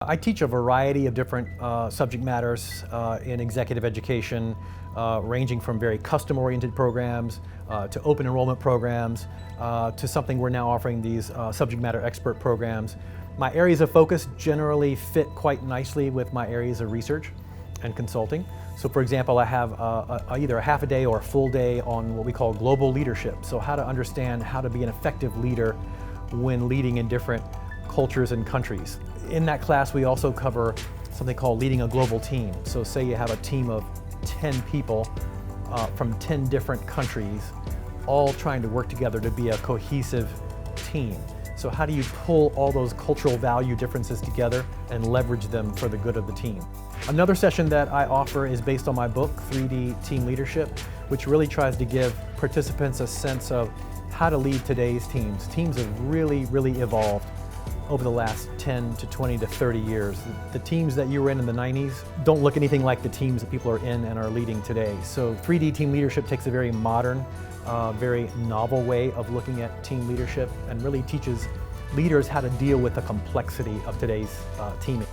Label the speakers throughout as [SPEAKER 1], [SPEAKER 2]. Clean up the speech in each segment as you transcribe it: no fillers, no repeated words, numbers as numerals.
[SPEAKER 1] I teach a variety of different subject matters in executive education, ranging from very custom-oriented programs to open enrollment programs to something we're now offering these subject matter expert programs. My areas of focus generally fit quite nicely with my areas of research and consulting. So for example, I have either a half a day or a full day on what we call global leadership. So how to understand how to be an effective leader when leading in different cultures and countries. In that class, we also cover something called leading a global team. So say you have a team of 10 people from 10 different countries, all trying to work together to be a cohesive team. So how do you pull all those cultural value differences together and leverage them for the good of the team? Another session that I offer is based on my book, 3D Team Leadership, which really tries to give participants a sense of how to lead today's teams. Teams have really evolved over the last 10 to 20 to 30 years. The teams that you were in the 90s don't look anything like the teams that people are in and are leading today. So 3D Team Leadership takes a very modern, very novel way of looking at team leadership and really teaches leaders how to deal with the complexity of today's teaming.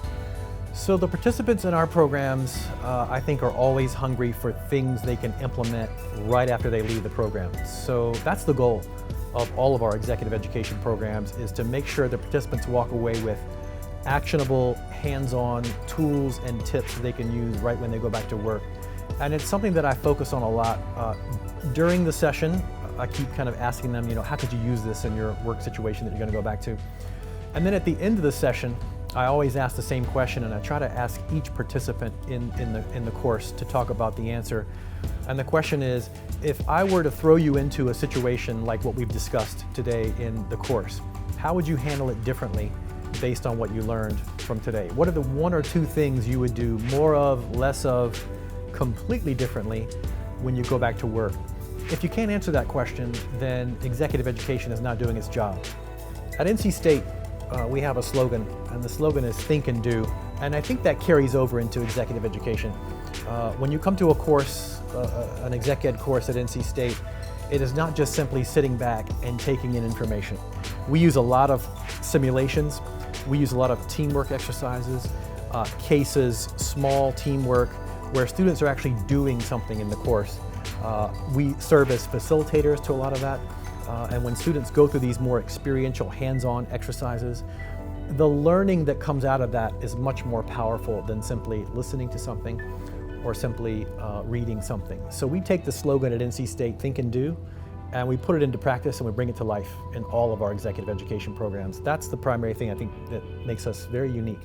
[SPEAKER 1] So the participants in our programs, I think, are always hungry for things they can implement right after they leave the program. So that's the goal of all of our executive education programs, is to make sure the participants walk away with actionable, hands-on tools and tips that they can use right when they go back to work. And it's something that I focus on a lot. During the session, I keep kind of asking them, how could you use this in your work situation that you're going to go back to? And then at the end of the session, I always ask the same question, and I try to ask each participant in the course to talk about the answer. And the question is, if I were to throw you into a situation like what we've discussed today in the course, how would you handle it differently based on what you learned from today? What are the one or two things you would do more of, less of, completely differently when you go back to work? If you can't answer that question, then executive education is not doing its job. At NC State, we have a slogan, and the slogan is think and do. And I think that carries over into executive education. When you come to a course, an exec ed course at NC State, it is not just simply sitting back and taking in information. We use a lot of simulations. We use a lot of teamwork exercises, cases, small teamwork, where students are actually doing something in the course. We serve as facilitators to a lot of that. And when students go through these more experiential, hands-on exercises, the learning that comes out of that is much more powerful than simply listening to something or simply reading something. So we take the slogan at NC State, think and do, and we put it into practice and we bring it to life in all of our executive education programs. That's the primary thing I think that makes us very unique.